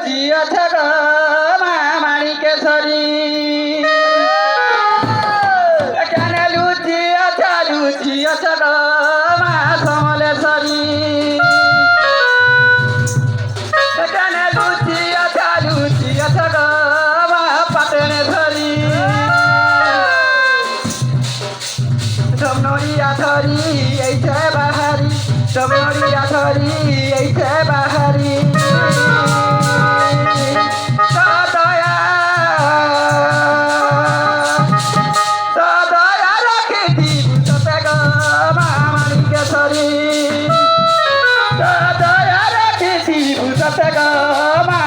লুচি আছে গো মা মানিকেশ্বরী কেন লুচি আছে গো মা সমলেশ্বরী কেন লুচি আছে গো মা পাটনেশ্বরী সমনরিয়া ধরি এইছে বাহারি সমনরিয়া ধরি এইছে বাহারি Daya rakhi thi bhutata ga ma